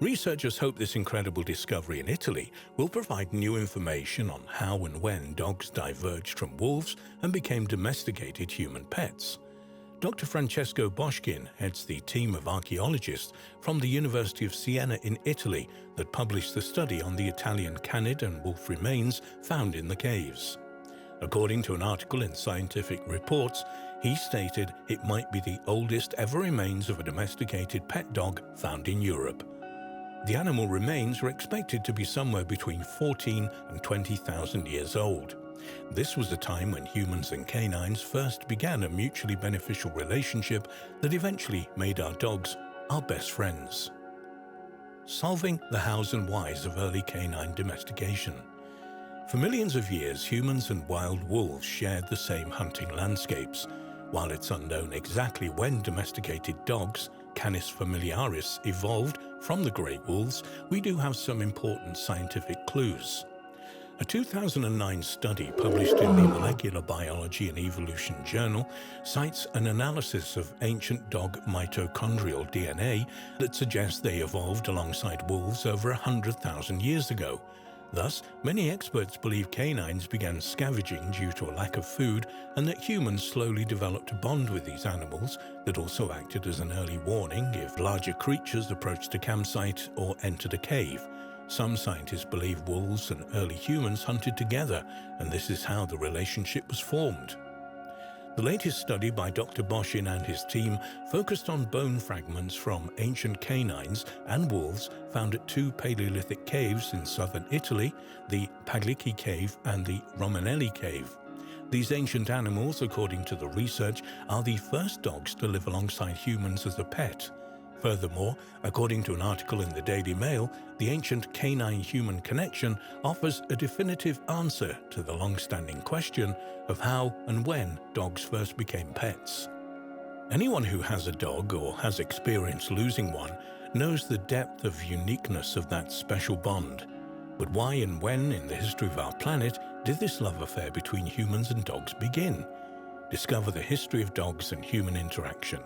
Researchers hope this incredible discovery in Italy will provide new information on how and when dogs diverged from wolves and became domesticated human pets. Dr. Francesco Boschkin heads the team of archaeologists from the University of Siena in Italy that published the study on the Italian canid and wolf remains found in the caves. According to an article in Scientific Reports, he stated it might be the oldest ever remains of a domesticated pet dog found in Europe. The animal remains are expected to be somewhere between 14 and 20,000 years old. This was the time when humans and canines first began a mutually beneficial relationship that eventually made our dogs our best friends. Solving the hows and whys of early canine domestication. For millions of years, humans and wild wolves shared the same hunting landscapes. While it's unknown exactly when domesticated dogs, Canis familiaris, evolved from the grey wolves, we do have some important scientific clues. A 2009 study published in the Molecular Biology and Evolution journal cites an analysis of ancient dog mitochondrial DNA that suggests they evolved alongside wolves over 100,000 years ago. Thus, many experts believe canines began scavenging due to a lack of food and that humans slowly developed a bond with these animals that also acted as an early warning if larger creatures approached a campsite or entered a cave. Some scientists believe wolves and early humans hunted together, and this is how the relationship was formed. The latest study by Dr. Boschin and his team focused on bone fragments from ancient canines and wolves found at two Paleolithic caves in southern Italy, the Paglici Cave and the Romanelli Cave. These ancient animals, according to the research, are the first dogs to live alongside humans as a pet. Furthermore, according to an article in the Daily Mail, the ancient canine-human connection offers a definitive answer to the long-standing question of how and when dogs first became pets. Anyone who has a dog or has experienced losing one knows the depth of uniqueness of that special bond. But why and when in the history of our planet did this love affair between humans and dogs begin? Discover the history of dogs and human interaction.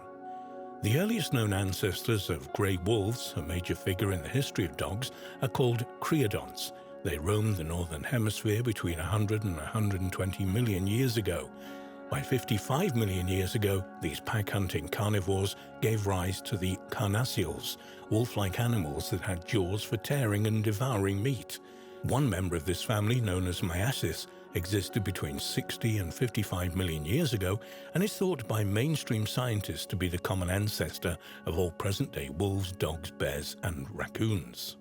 The earliest known ancestors of grey wolves, a major figure in the history of dogs, are called creodonts. They roamed the northern hemisphere between 100 and 120 million years ago. By 55 million years ago, these pack-hunting carnivores gave rise to the carnassials, wolf-like animals that had jaws for tearing and devouring meat. One member of this family, known as Miakis, existed between 60 and 55 million years ago and is thought by mainstream scientists to be the common ancestor of all present-day wolves, dogs, bears, and raccoons.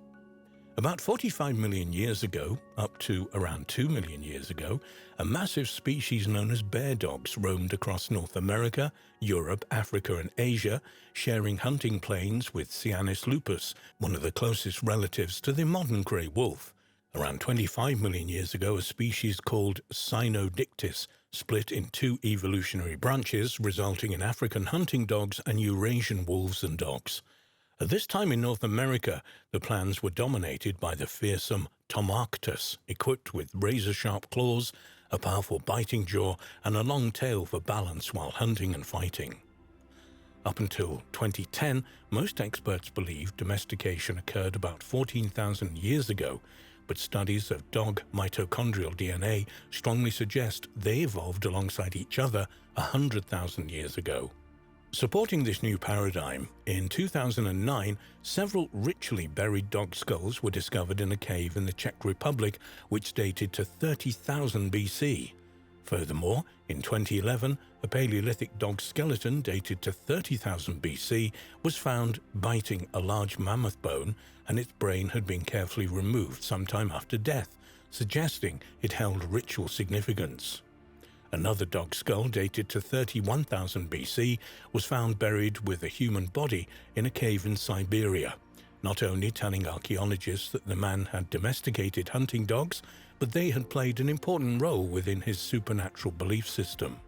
About 45 million years ago, up to around 2 million years ago, a massive species known as bear dogs roamed across North America, Europe, Africa and Asia, sharing hunting plains with Canis lupus, one of the closest relatives to the modern grey wolf. Around 25 million years ago, a species called Cynodictys split in two evolutionary branches, resulting in African hunting dogs and Eurasian wolves and dogs. At this time in North America, the clans were dominated by the fearsome Tomarctus, equipped with razor-sharp claws, a powerful biting jaw, and a long tail for balance while hunting and fighting. Up until 2010, most experts believe domestication occurred about 14,000 years ago, but studies of dog mitochondrial DNA strongly suggest they evolved alongside each other 100,000 years ago. Supporting this new paradigm, in 2009, several ritually buried dog skulls were discovered in a cave in the Czech Republic, which dated to 30,000 BC. Furthermore, in 2011, a Paleolithic dog skeleton dated to 30,000 BC was found biting a large mammoth bone, and its brain had been carefully removed sometime after death, suggesting it held ritual significance. Another dog skull dated to 31,000 BC was found buried with a human body in a cave in Siberia, not only telling archaeologists that the man had domesticated hunting dogs, but they had played an important role within his supernatural belief system.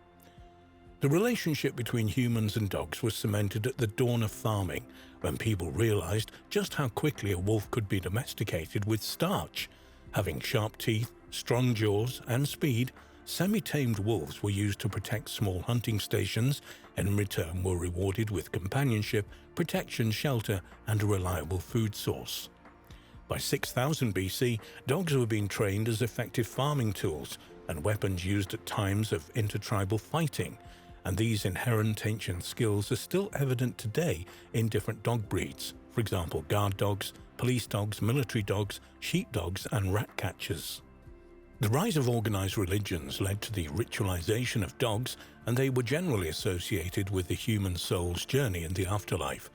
The relationship between humans and dogs was cemented at the dawn of farming, when people realized just how quickly a wolf could be domesticated with starch. Having sharp teeth, strong jaws, and speed, semi-tamed wolves were used to protect small hunting stations, and in return were rewarded with companionship, protection, shelter, and a reliable food source. By 6000 BC, dogs were being trained as effective farming tools and weapons used at times of intertribal fighting, and these inherent ancient skills are still evident today in different dog breeds, for example guard dogs, police dogs, military dogs, sheepdogs, and rat catchers. The rise of organized religions led to the ritualization of dogs, and they were generally associated with the human soul's journey in the afterlife.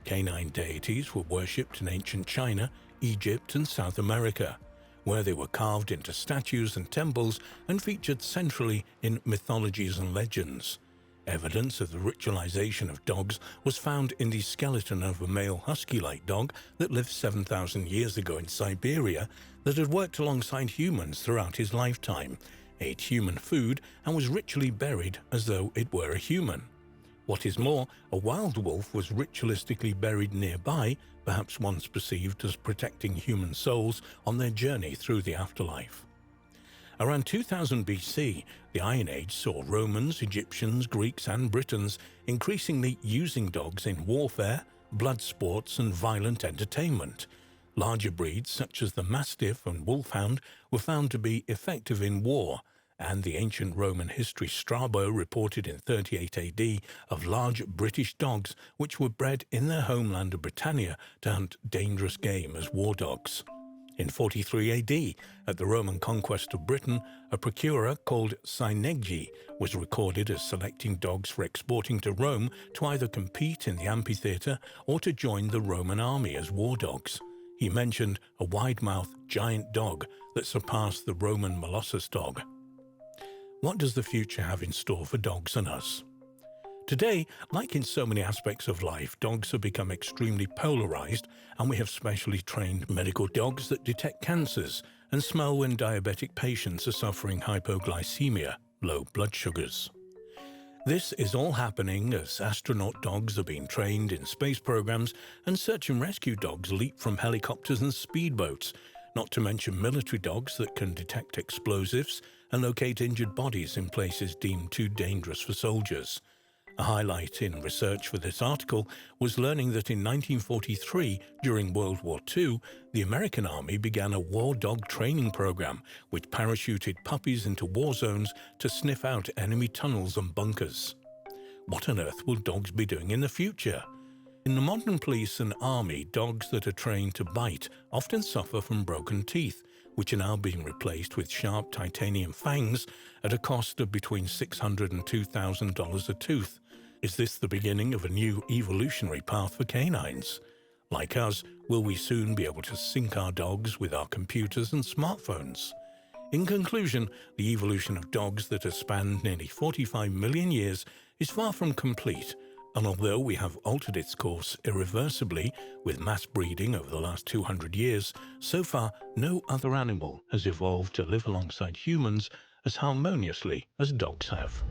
Canine deities were worshipped in ancient China, Egypt, and South America, where they were carved into statues and temples and featured centrally in mythologies and legends. Evidence of the ritualization of dogs was found in the skeleton of a male husky-like dog that lived 7,000 years ago in Siberia that had worked alongside humans throughout his lifetime, ate human food, and was ritually buried as though it were a human. What is more, a wild wolf was ritualistically buried nearby, perhaps once perceived as protecting human souls on their journey through the afterlife. Around 2000 BC, the Iron Age saw Romans, Egyptians, Greeks, and Britons increasingly using dogs in warfare, blood sports, and violent entertainment. Larger breeds such as the Mastiff and Wolfhound were found to be effective in war, and the ancient Roman history Strabo reported in 38 AD of large British dogs which were bred in their homeland of Britannia to hunt dangerous game as war dogs. In 43 AD, at the Roman conquest of Britain, a procurer called Syneggi was recorded as selecting dogs for exporting to Rome to either compete in the amphitheatre or to join the Roman army as war dogs. He mentioned a wide-mouthed giant dog that surpassed the Roman Molossus dog. What does the future have in store for dogs and us? Today, like in so many aspects of life, dogs have become extremely polarized, and we have specially trained medical dogs that detect cancers and smell when diabetic patients are suffering hypoglycemia, low blood sugars. This is all happening as astronaut dogs are being trained in space programs and search and rescue dogs leap from helicopters and speedboats, not to mention military dogs that can detect explosives and locate injured bodies in places deemed too dangerous for soldiers. A highlight in research for this article was learning that in 1943, during World War II, the American Army began a war dog training program which parachuted puppies into war zones to sniff out enemy tunnels and bunkers. What on earth will dogs be doing in the future? In the modern police and army, dogs that are trained to bite often suffer from broken teeth, which are now being replaced with sharp titanium fangs at a cost of between $600 and $2,000 a tooth. Is this the beginning of a new evolutionary path for canines? Like us, will we soon be able to sync our dogs with our computers and smartphones? In conclusion, the evolution of dogs that has spanned nearly 45 million years is far from complete, and although we have altered its course irreversibly with mass breeding over the last 200 years, so far no other animal has evolved to live alongside humans as harmoniously as dogs have.